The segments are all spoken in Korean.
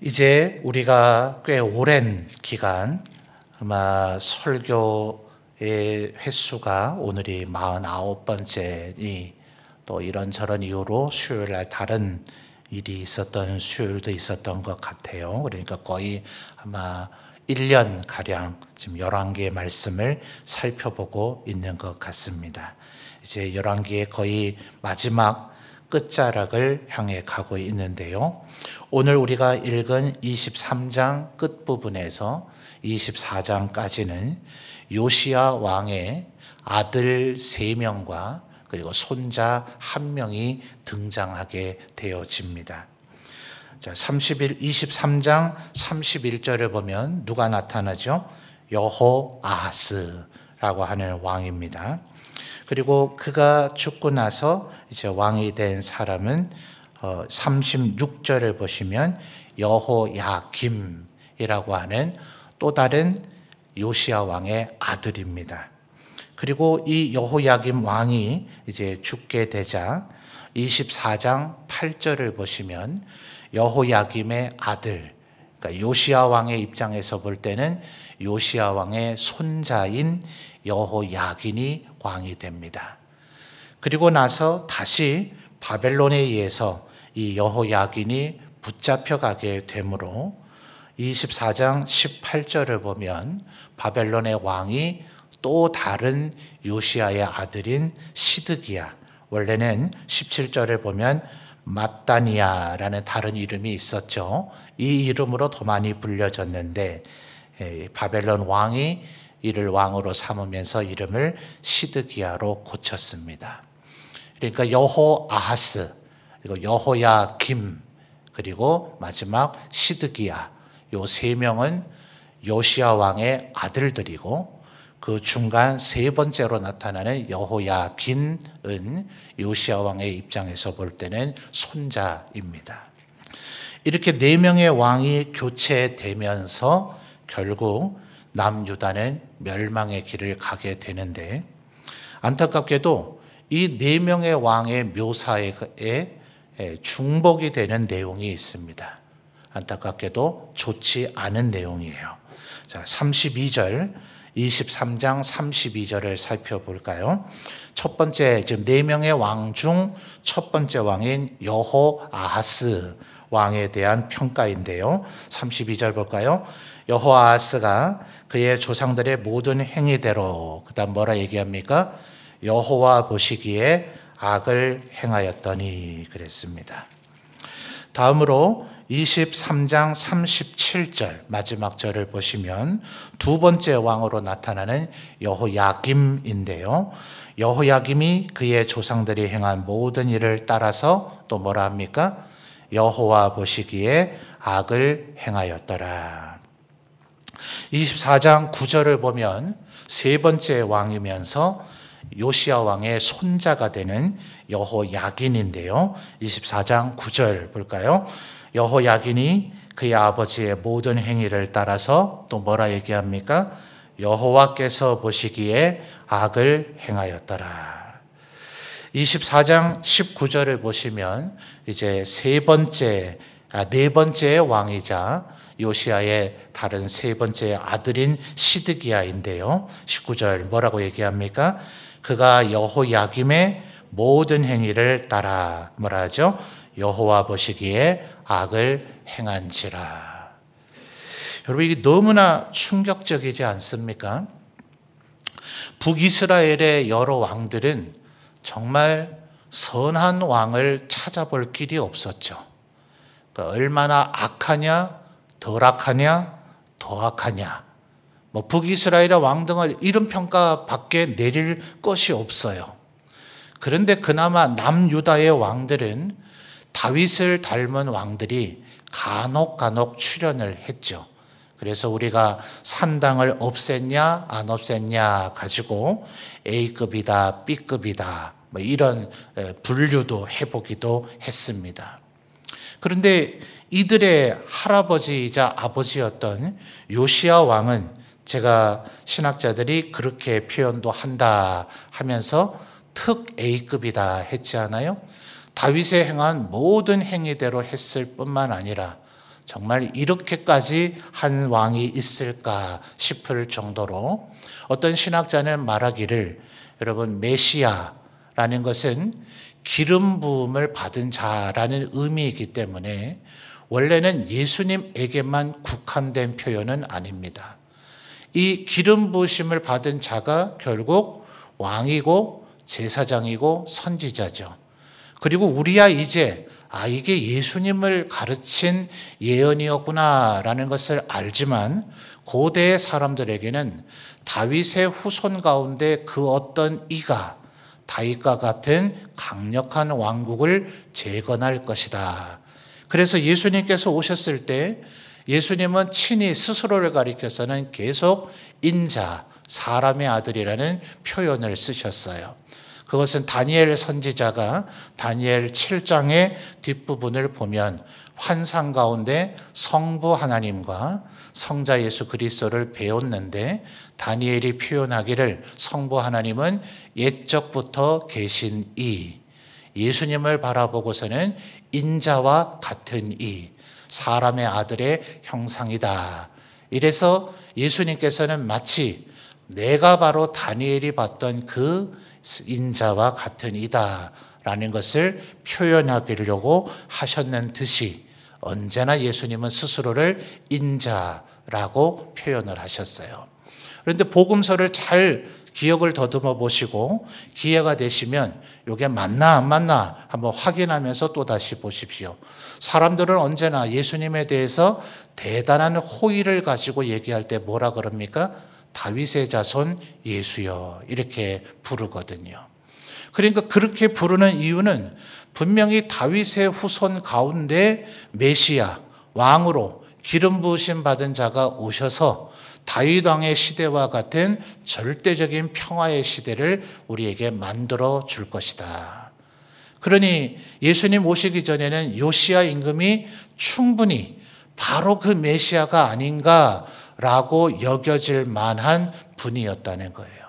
이제 우리가 꽤 오랜 기간 아마 설교의 횟수가 오늘이 49번째니 또 이런저런 이유로 수요일날 다른 일이 있었던 수요일도 있었던 것 같아요. 그러니까 거의 아마 1년가량 지금 열왕기의 말씀을 살펴보고 있는 것 같습니다. 이제 열왕기의 거의 마지막 끝자락을 향해 가고 있는데요. 오늘 우리가 읽은 23장 끝부분에서 24장까지는 요시야 왕의 아들 3명과 그리고 손자 1명이 등장하게 되어집니다. 자, 23장 31절에 보면 누가 나타나죠? 여호아하스라고 하는 왕입니다. 그리고 그가 죽고 나서 이제 왕이 된 사람은 36절을 보시면 여호야김이라고 하는 또 다른 요시야 왕의 아들입니다. 그리고 이 여호야김 왕이 이제 죽게 되자 24장 8절을 보시면 여호야김의 아들, 그러니까 요시야 왕의 입장에서 볼 때는 요시야 왕의 손자인 여호야긴이 왕이 됩니다. 그리고 나서 다시 바벨론에 의해서 이 여호야긴이 붙잡혀가게 되므로 24장 18절을 보면 바벨론의 왕이 또 다른 요시야의 아들인 시드기야, 원래는 17절을 보면 matthaniah라는 다른 이름이 있었죠. 이 이름으로 더 많이 불려졌는데 바벨론 왕이 이를 왕으로 삼으면서 이름을 시드기야로 고쳤습니다. 그러니까 여호아하스, 그리고 여호야김, 그리고 마지막 시드기야, 요 3명은 요시야 왕의 아들들이고 그 중간 3번째로 나타나는 여호야긴은 요시야 왕의 입장에서 볼 때는 손자입니다. 이렇게 4명의 왕이 교체되면서 결국 남유다는 멸망의 길을 가게 되는데, 안타깝게도 이 4명의 왕의 묘사에 중복이 되는 내용이 있습니다. 안타깝게도 좋지 않은 내용이에요. 자, 32절, 23장 32절을 살펴볼까요? 첫 번째, 지금 4명의 왕 중 첫 번째 왕인 여호아하스 왕에 대한 평가인데요. 32절 볼까요? 여호아하스가 그의 조상들의 모든 행위대로, 그 다음 뭐라 얘기합니까? 여호와 보시기에 악을 행하였더니 그랬습니다. 다음으로 23장 37절 마지막 절을 보시면 두 번째 왕으로 나타나는 여호야김인데요. 여호야김이 그의 조상들이 행한 모든 일을 따라서 또 뭐라 합니까? 여호와 보시기에 악을 행하였더라. 24장 9절을 보면 세 번째 왕이면서 요시야 왕의 손자가 되는 여호야긴인데요. 24장 9절 볼까요? 여호야긴이 그의 아버지의 모든 행위를 따라서 또 뭐라 얘기합니까? 여호와께서 보시기에 악을 행하였더라. 24장 19절을 보시면 이제 네 번째 왕이자 요시야의 다른 3번째 아들인 시드기야인데요. 19절 뭐라고 얘기합니까? 그가 여호야김의 모든 행위를 따라 뭐라 하죠? 여호와 보시기에 악을 행한지라. 여러분, 이게 너무나 충격적이지 않습니까? 북이스라엘의 여러 왕들은 정말 선한 왕을 찾아볼 길이 없었죠. 그러니까 얼마나 악하냐, 덜 악하냐, 더 악하냐, 북이스라엘의 왕 등을 이런 평가밖에 내릴 것이 없어요. 그런데 그나마 남유다의 왕들은 다윗을 닮은 왕들이 간혹 출현을 했죠. 그래서 우리가 산당을 없앴냐 안 없앴냐 가지고 A급이다 B급이다 이런 분류도 해보기도 했습니다. 그런데 이들의 할아버지이자 아버지였던 요시야 왕은, 제가 신학자들이 그렇게 표현도 한다 하면서 특 A급이다 했지 않아요? 다윗의 행한 모든 행위대로 했을 뿐만 아니라 정말 이렇게까지 한 왕이 있을까 싶을 정도로 어떤 신학자는 말하기를 여러분 메시아라는 것은 기름 부음을 받은 자라는 의미이기 때문에 원래는 예수님에게만 국한된 표현은 아닙니다. 이 기름 부으심을 받은 자가 결국 왕이고 제사장이고 선지자죠. 그리고 우리야 이제 이게 예수님을 가르친 예언이었구나라는 것을 알지만 고대의 사람들에게는 다윗의 후손 가운데 그 어떤 이가 다윗과 같은 강력한 왕국을 재건할 것이다. 그래서 예수님께서 오셨을 때 예수님은 친히 스스로를 가리켜서는 계속 인자, 사람의 아들이라는 표현을 쓰셨어요. 그것은 다니엘 선지자가 다니엘 7장의 뒷부분을 보면 환상 가운데 성부 하나님과 성자 예수 그리스도를 배웠는데 다니엘이 표현하기를 성부 하나님은 옛적부터 계신 이, 예수님을 바라보고서는 인자와 같은 이, 사람의 아들의 형상이다. 이래서 예수님께서는 마치 내가 바로 다니엘이 봤던 그 인자와 같은 이다 라는 것을 표현하려고 하셨는 듯이 언제나 예수님은 스스로를 인자라고 표현을 하셨어요. 그런데 복음서를 잘 기억을 더듬어 보시고 기회가 되시면 이게 맞나 안 맞나 한번 확인하면서 또다시 보십시오. 사람들은 언제나 예수님에 대해서 대단한 호의를 가지고 얘기할 때 뭐라 그럽니까? 다윗의 자손 예수여 이렇게 부르거든요. 그러니까 그렇게 부르는 이유는 분명히 다윗의 후손 가운데 메시아 왕으로 기름 부으심 받은 자가 오셔서 다윗 왕의 시대와 같은 절대적인 평화의 시대를 우리에게 만들어 줄 것이다. 그러니 예수님 오시기 전에는 요시야 임금이 충분히 바로 그 메시아가 아닌가라고 여겨질 만한 분이었다는 거예요.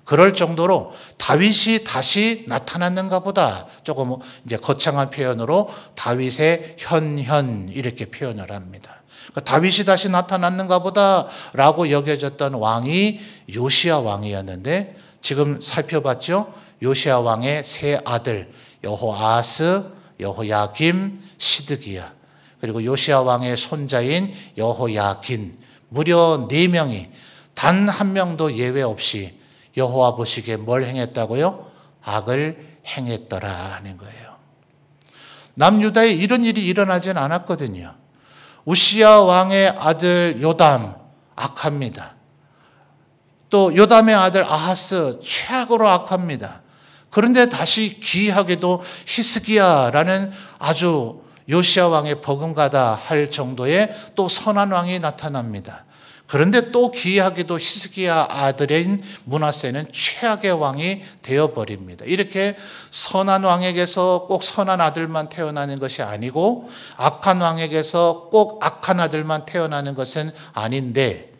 그럴 정도로 다윗이 다시 나타났는가 보다. 조금 이제 거창한 표현으로 다윗의 현현 이렇게 표현을 합니다. 다윗이 다시 나타났는가 보다라고 여겨졌던 왕이 요시야 왕이었는데 지금 살펴봤죠. 요시야 왕의 세 아들 여호아스, 여호야김, 시드기야 그리고 요시야 왕의 손자인 여호야긴 무려 4명이 단 한 명도 예외 없이 여호와 보시기에 뭘 행했다고요? 악을 행했더라 하는 거예요. 남유다에 이런 일이 일어나진 않았거든요. 우시야 왕의 아들 요담 악합니다. 또 요담의 아들 아하스 최악으로 악합니다. 그런데 다시 기이하게도 히스기야라는 아주 요시야 왕의 버금가다 할 정도의 또 선한 왕이 나타납니다. 그런데 또 기이하게도 히스기야 아들인 므낫세는 최악의 왕이 되어버립니다. 이렇게 선한 왕에게서 꼭 선한 아들만 태어나는 것이 아니고 악한 왕에게서 꼭 악한 아들만 태어나는 것은 아닌데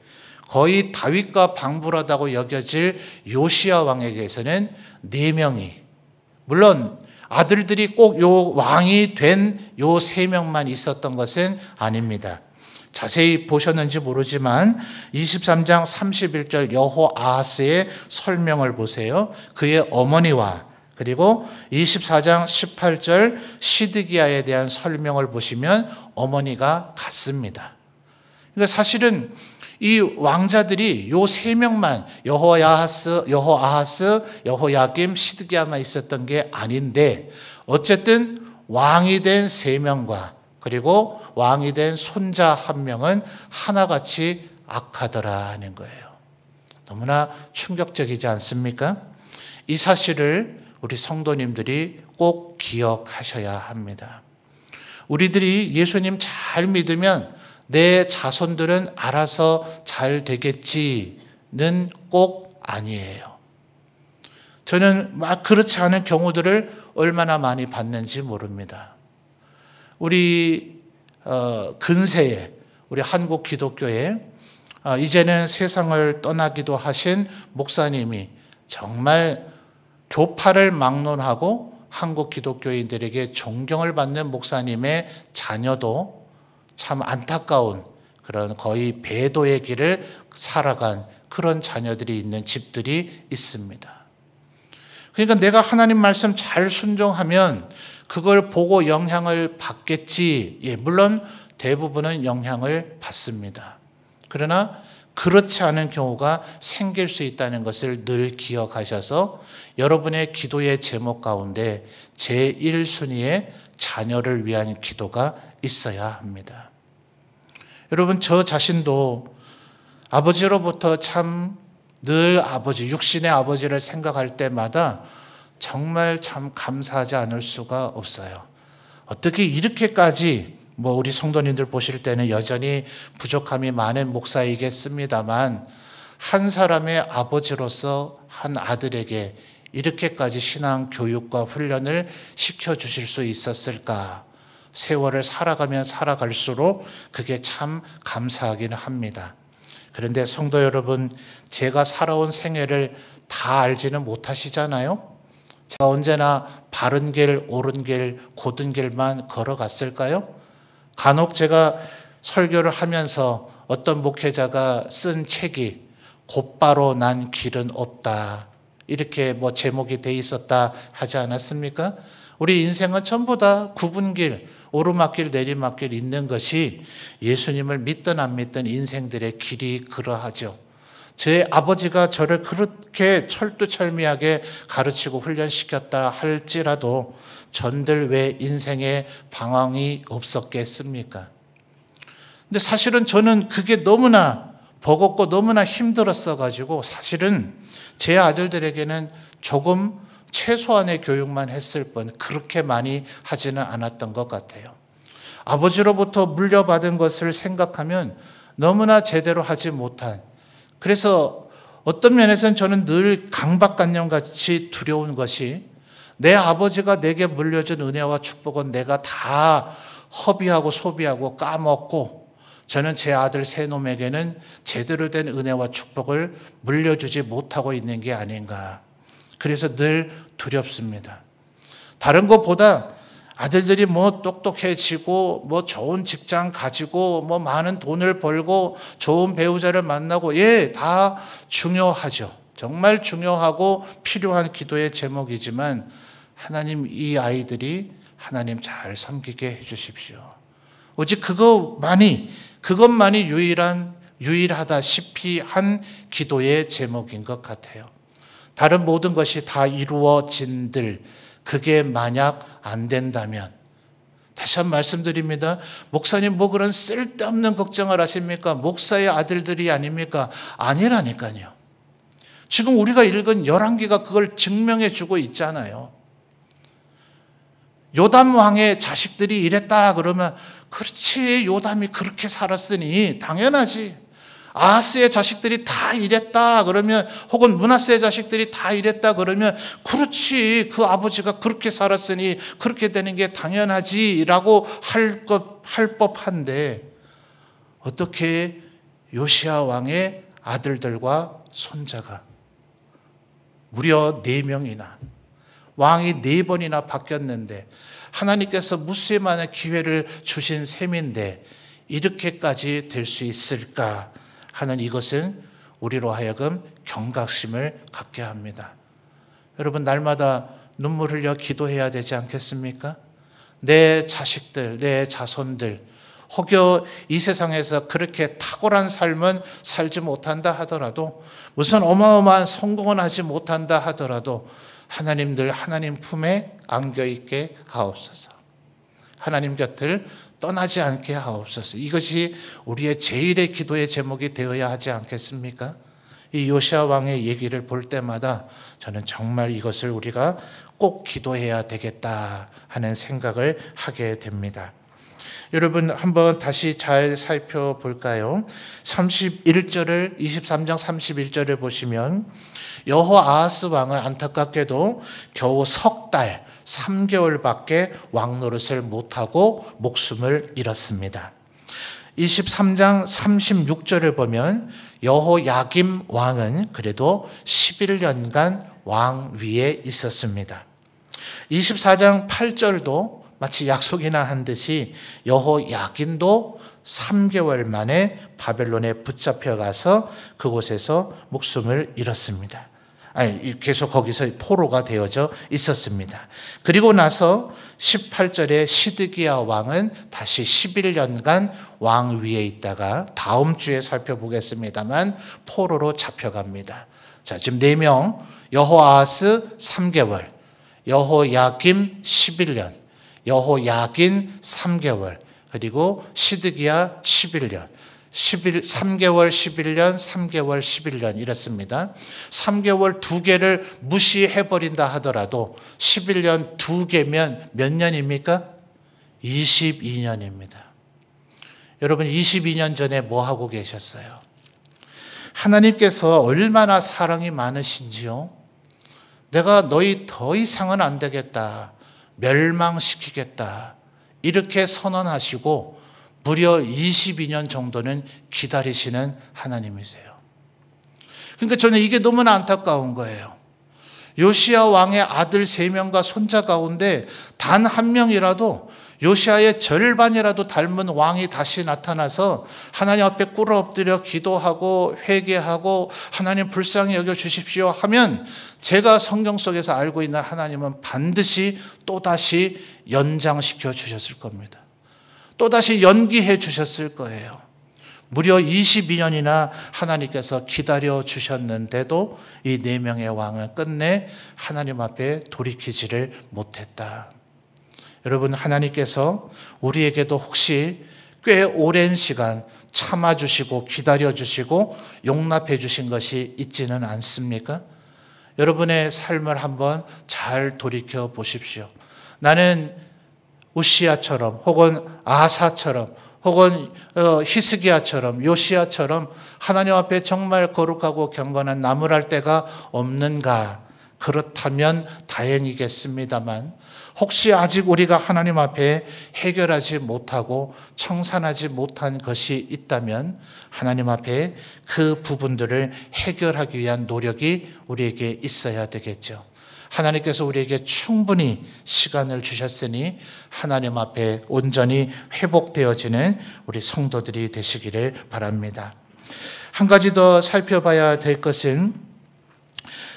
거의 다윗과 방불하다고 여겨질 요시야 왕에게서는 4명이 물론 아들들이 꼭 요 왕이 된 요 3명만 있었던 것은 아닙니다. 자세히 보셨는지 모르지만 23장 31절 여호아하스의 설명을 보세요. 그의 어머니와 그리고 24장 18절 시드기야에 대한 설명을 보시면 어머니가 같습니다. 그러니까 사실은 이 왕자들이 요 3명만 여호아하스, 여호야김, 시드기야만 있었던 게 아닌데 어쨌든 왕이 된 3명과 그리고 왕이 된 손자 1명은 하나같이 악하더라 하는 거예요. 너무나 충격적이지 않습니까? 이 사실을 우리 성도님들이 꼭 기억하셔야 합니다. 우리들이 예수님 잘 믿으면 내 자손들은 알아서 잘 되겠지는 꼭 아니에요. 저는 막 그렇지 않은 경우들을 얼마나 많이 봤는지 모릅니다. 우리 근세에 우리 한국 기독교에 이제는 세상을 떠나기도 하신 목사님이 정말 교파를 막론하고 한국 기독교인들에게 존경을 받는 목사님의 자녀도 참 안타까운 그런 거의 배도의 길을 살아간 그런 자녀들이 있는 집들이 있습니다. 그러니까 내가 하나님 말씀 잘 순종하면 그걸 보고 영향을 받겠지. 예, 물론 대부분은 영향을 받습니다. 그러나 그렇지 않은 경우가 생길 수 있다는 것을 늘 기억하셔서 여러분의 기도의 제목 가운데 제1순위의 자녀를 위한 기도가 있어야 합니다. 여러분, 저 자신도 아버지로부터 참 늘 아버지, 육신의 아버지를 생각할 때마다 정말 참 감사하지 않을 수가 없어요. 어떻게 이렇게까지 우리 성도님들 보실 때는 여전히 부족함이 많은 목사이겠습니다만 한 사람의 아버지로서 한 아들에게 이렇게까지 신앙 교육과 훈련을 시켜주실 수 있었을까? 세월을 살아가면 살아갈수록 그게 참 감사하기는 합니다. 그런데 성도 여러분, 제가 살아온 생애를 다 알지는 못하시잖아요. 제가 언제나 바른 길, 옳은 길, 곧은 길만 걸어갔을까요? 간혹 제가 설교를 하면서 어떤 목회자가 쓴 책이 곧바로 난 길은 없다, 이렇게 제목이 돼 있었다 하지 않았습니까? 우리 인생은 전부 다 구분길, 오르막길, 내리막길 있는 것이 예수님을 믿든 안 믿든 인생들의 길이 그러하죠. 제 아버지가 저를 그렇게 철두철미하게 가르치고 훈련시켰다 할지라도 전들 왜 인생에 방황이 없었겠습니까? 근데 사실은 저는 그게 너무나 버겁고 너무나 힘들었어가지고 사실은 제 아들들에게는 조금 최소한의 교육만 했을 뿐 그렇게 많이 하지는 않았던 것 같아요. 아버지로부터 물려받은 것을 생각하면 너무나 제대로 하지 못한, 그래서 어떤 면에서는 저는 늘 강박관념같이 두려운 것이 내 아버지가 내게 물려준 은혜와 축복은 내가 다 허비하고 소비하고 까먹고 저는 제 아들 세 놈에게는 제대로 된 은혜와 축복을 물려주지 못하고 있는 게 아닌가. 그래서 늘 두렵습니다. 다른 것보다 아들들이 똑똑해지고 좋은 직장 가지고 많은 돈을 벌고 좋은 배우자를 만나고 다 중요하죠. 정말 중요하고 필요한 기도의 제목이지만 하나님, 이 아이들이 하나님 잘 섬기게 해 주십시오. 오직 그것만이 유일하다시피 한 기도의 제목인 것 같아요. 다른 모든 것이 다 이루어진들 그게 만약 안 된다면, 다시 한번 말씀드립니다. 목사님 그런 쓸데없는 걱정을 하십니까? 목사의 아들들이 아닙니까? 아니라니까요. 지금 우리가 읽은 열왕기가 그걸 증명해 주고 있잖아요. 요담 왕의 자식들이 이랬다 그러면 그렇지, 요담이 그렇게 살았으니 당연하지. 아하스의 자식들이 다 이랬다 그러면, 혹은 므낫세의 자식들이 다 이랬다 그러면 그렇지, 그 아버지가 그렇게 살았으니 그렇게 되는 게 당연하지라고 할 법한데 어떻게 요시야 왕의 아들들과 손자가 무려 4명이나, 왕이 4번이나 바뀌었는데 하나님께서 무수만의 기회를 주신 셈인데 이렇게까지 될 수 있을까 하는 이것은 우리로 하여금 경각심을 갖게 합니다. 여러분, 날마다 눈물 흘려 기도해야 되지 않겠습니까? 내 자식들, 내 자손들, 혹여 이 세상에서 그렇게 탁월한 삶은 살지 못한다 하더라도, 무슨 어마어마한 성공은 하지 못한다 하더라도 하나님들 하나님 품에 안겨있게 하옵소서. 하나님 곁을 떠나지 않게 하옵소서. 이것이 우리의 제일의 기도의 제목이 되어야 하지 않겠습니까? 이 요시야 왕의 얘기를 볼 때마다 저는 정말 이것을 우리가 꼭 기도해야 되겠다 하는 생각을 하게 됩니다. 여러분, 한번 다시 잘 살펴볼까요? 23장 31절을 보시면 여호 아하스 왕은 안타깝게도 겨우 석 달 3개월밖에 왕 노릇을 못하고 목숨을 잃었습니다. 23장 36절을 보면 여호야김 왕은 그래도 11년간 왕 위에 있었습니다. 24장 8절도 마치 약속이나 한 듯이 여호야긴도 3개월 만에 바벨론에 붙잡혀가서 그곳에서 목숨을 잃었습니다. 계속 거기서 포로가 되어져 있었습니다. 그리고 나서 18절에 시드기야 왕은 다시 11년간 왕 위에 있다가 다음 주에 살펴보겠습니다만 포로로 잡혀갑니다. 자, 지금 4명, 여호아하스 3개월, 여호야김 11년, 여호야긴 3개월, 그리고 시드기야 11년. 3개월 11년, 3개월 11년 이렇습니다. 3개월 2개를 무시해버린다 하더라도 11년 2개면 몇 년입니까? 22년입니다. 여러분 22년 전에 뭐 하고 계셨어요? 하나님께서 얼마나 사랑이 많으신지요? 내가 너희 더 이상은 안 되겠다, 멸망시키겠다 이렇게 선언하시고 무려 22년 정도는 기다리시는 하나님이세요. 그러니까 저는 이게 너무나 안타까운 거예요. 요시야 왕의 아들 3명과 손자 가운데 단 한 명이라도 요시야의 절반이라도 닮은 왕이 다시 나타나서 하나님 앞에 꿇어 엎드려 기도하고 회개하고 하나님 불쌍히 여겨 주십시오 하면 제가 성경 속에서 알고 있는 하나님은 반드시 또다시 연장시켜 주셨을 겁니다. 또다시 연기해 주셨을 거예요. 무려 22년이나 하나님께서 기다려 주셨는데도 이 4명의 왕은 끝내 하나님 앞에 돌이키지를 못했다. 여러분, 하나님께서 우리에게도 혹시 꽤 오랜 시간 참아주시고 기다려주시고 용납해 주신 것이 있지는 않습니까? 여러분의 삶을 한번 잘 돌이켜 보십시오. 나는 우시야처럼 혹은 아사처럼 혹은 히스기야처럼 요시야처럼 하나님 앞에 정말 거룩하고 경건한 나무랄 때가 없는가? 그렇다면 다행이겠습니다만 혹시 아직 우리가 하나님 앞에 해결하지 못하고 청산하지 못한 것이 있다면 하나님 앞에 그 부분들을 해결하기 위한 노력이 우리에게 있어야 되겠죠. 하나님께서 우리에게 충분히 시간을 주셨으니 하나님 앞에 온전히 회복되어지는 우리 성도들이 되시기를 바랍니다. 한 가지 더 살펴봐야 될 것은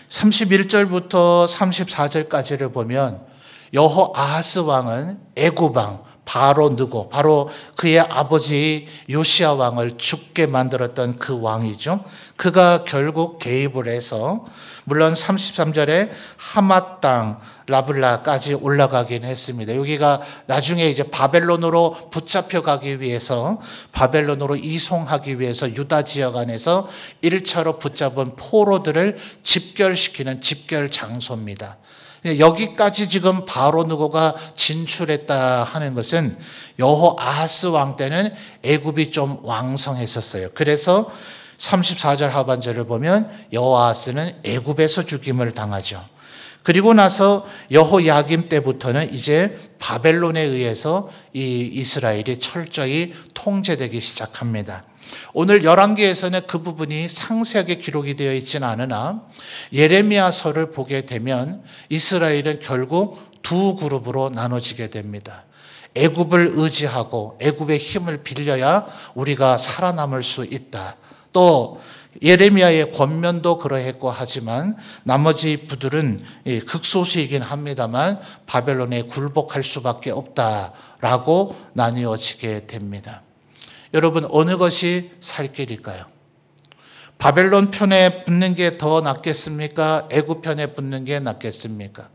31절부터 34절까지를 보면 여호아하스 왕은 애굽 왕 바로 느고, 바로 그의 아버지 요시야 왕을 죽게 만들었던 그 왕이죠. 그가 결국 개입을 해서 물론 33절에 하맛 땅 라블라까지 올라가긴 했습니다. 여기가 나중에 이제 바벨론으로 붙잡혀 가기 위해서, 바벨론으로 이송하기 위해서 유다 지역 안에서 1차로 붙잡은 포로들을 집결시키는 집결 장소입니다. 여기까지 지금 바로 느고가 진출했다 하는 것은 여호아하스 왕 때는 애굽이 좀 왕성했었어요. 그래서 34절 하반절을 보면 여호아하스는 애굽에서 죽임을 당하죠. 그리고 나서 여호야김 때부터는 이제 바벨론에 의해서 이 이스라엘이 철저히 통제되기 시작합니다. 오늘 열왕기에서는 그 부분이 상세하게 기록이 되어 있지는 않으나 예레미야서를 보게 되면 이스라엘은 결국 두 그룹으로 나눠지게 됩니다. 애굽을 의지하고 애굽의 힘을 빌려야 우리가 살아남을 수 있다. 또 예레미야의 권면도 그러했고 하지만 나머지 부들은 극소수이긴 합니다만 바벨론에 굴복할 수밖에 없다라고 나뉘어지게 됩니다. 여러분, 어느 것이 살 길일까요? 바벨론 편에 붙는 게 더 낫겠습니까? 애굽 편에 붙는 게 낫겠습니까?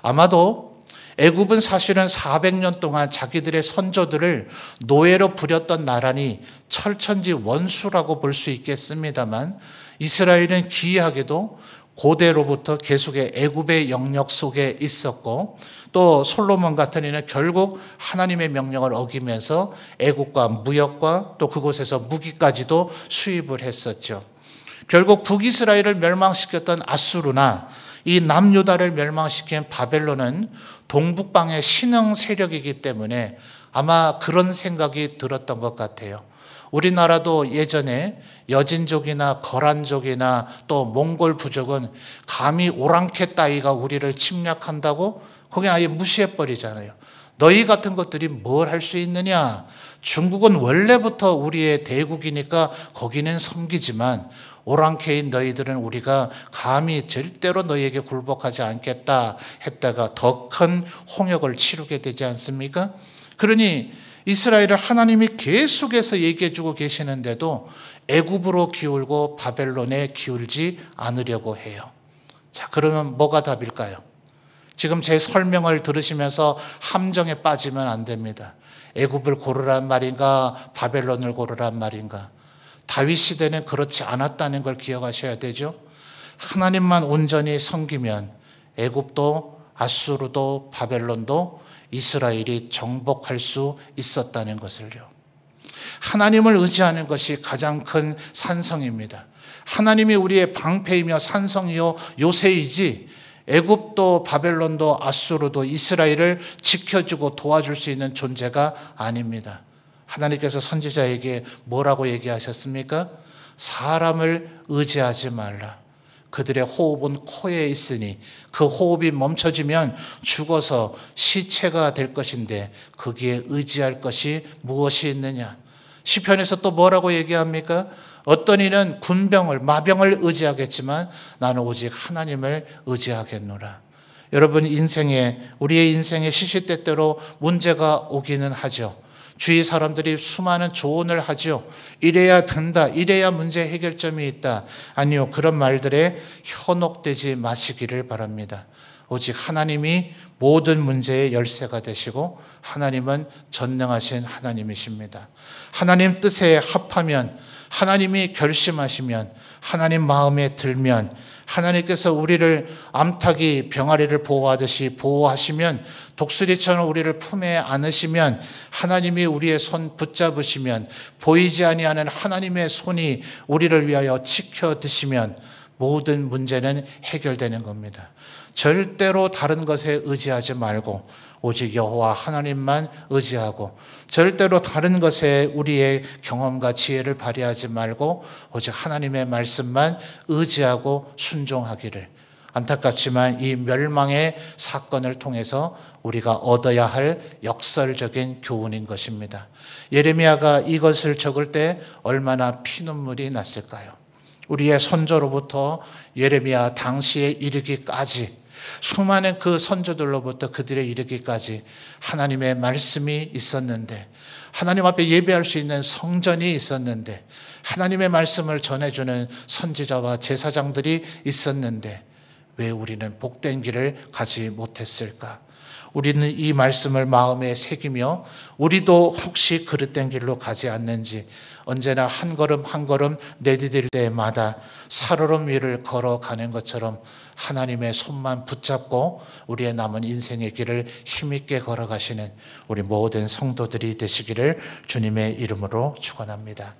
아마도 애굽은 사실은 400년 동안 자기들의 선조들을 노예로 부렸던 나라니 철천지 원수라고 볼 수 있겠습니다만 이스라엘은 기이하게도 고대로부터 계속의 애굽의 영역 속에 있었고 또 솔로몬 같은 이는 결국 하나님의 명령을 어기면서 애국과 무역과 또 그곳에서 무기까지도 수입을 했었죠. 결국 북이스라엘을 멸망시켰던 아수르나 이 남유다를 멸망시킨 바벨론은 동북방의 신흥 세력이기 때문에 아마 그런 생각이 들었던 것 같아요. 우리나라도 예전에 여진족이나 거란족이나 또 몽골 부족은 감히 오랑캐 따위가 우리를 침략한다고 거긴 아예 무시해버리잖아요. 너희 같은 것들이 뭘 할 수 있느냐? 중국은 원래부터 우리의 대국이니까 거기는 섬기지만 오랑캐인 너희들은 우리가 감히 절대로 너희에게 굴복하지 않겠다 했다가 더 큰 홍역을 치르게 되지 않습니까? 그러니 이스라엘을 하나님이 계속해서 얘기해 주고 계시는데도 애굽으로 기울고 바벨론에 기울지 않으려고 해요. 자, 그러면 뭐가 답일까요? 지금 제 설명을 들으시면서 함정에 빠지면 안 됩니다. 애굽을 고르란 말인가, 바벨론을 고르란 말인가? 다윗 시대는 그렇지 않았다는 걸 기억하셔야 되죠. 하나님만 온전히 섬기면 애굽도 아수르도 바벨론도 이스라엘이 정복할 수 있었다는 것을요. 하나님을 의지하는 것이 가장 큰 산성입니다. 하나님이 우리의 방패이며 산성이요 요새이지 애굽도 바벨론도 아수르도 이스라엘을 지켜주고 도와줄 수 있는 존재가 아닙니다. 하나님께서 선지자에게 뭐라고 얘기하셨습니까? 사람을 의지하지 말라. 그들의 호흡은 코에 있으니 그 호흡이 멈춰지면 죽어서 시체가 될 것인데 거기에 의지할 것이 무엇이 있느냐? 시편에서 또 뭐라고 얘기합니까? 어떤 이는 군병을 마병을 의지하겠지만 나는 오직 하나님을 의지하겠노라. 여러분 우리의 인생에 시시때때로 문제가 오기는 하죠. 주위 사람들이 수많은 조언을 하죠. 이래야 된다. 이래야 문제 해결점이 있다. 아니요. 그런 말들에 현혹되지 마시기를 바랍니다. 오직 하나님이 모든 문제의 열쇠가 되시고 하나님은 전능하신 하나님이십니다. 하나님 뜻에 합하면 하나님이 결심하시면 하나님 마음에 들면 하나님께서 우리를 암탉이 병아리를 보호하듯이 보호하시면 독수리처럼 우리를 품에 안으시면 하나님이 우리의 손 붙잡으시면 보이지 아니하는 하나님의 손이 우리를 위하여 지켜드시면 모든 문제는 해결되는 겁니다. 절대로 다른 것에 의지하지 말고 오직 여호와 하나님만 의지하고 절대로 다른 것에 우리의 경험과 지혜를 발휘하지 말고 오직 하나님의 말씀만 의지하고 순종하기를, 안타깝지만 이 멸망의 사건을 통해서 우리가 얻어야 할 역설적인 교훈인 것입니다. 예레미야가 이것을 적을 때 얼마나 피눈물이 났을까요? 우리의 선조로부터 예레미야 당시에 이르기까지 수많은 그 선조들로부터 그들의 이르기까지 하나님의 말씀이 있었는데, 하나님 앞에 예배할 수 있는 성전이 있었는데, 하나님의 말씀을 전해주는 선지자와 제사장들이 있었는데 왜 우리는 복된 길을 가지 못했을까? 우리는 이 말씀을 마음에 새기며 우리도 혹시 그릇된 길로 가지 않는지 언제나 한 걸음 한 걸음 내디딜 때마다 살얼음 위를 걸어가는 것처럼 하나님의 손만 붙잡고 우리의 남은 인생의 길을 힘있게 걸어가시는 우리 모든 성도들이 되시기를 주님의 이름으로 축원합니다.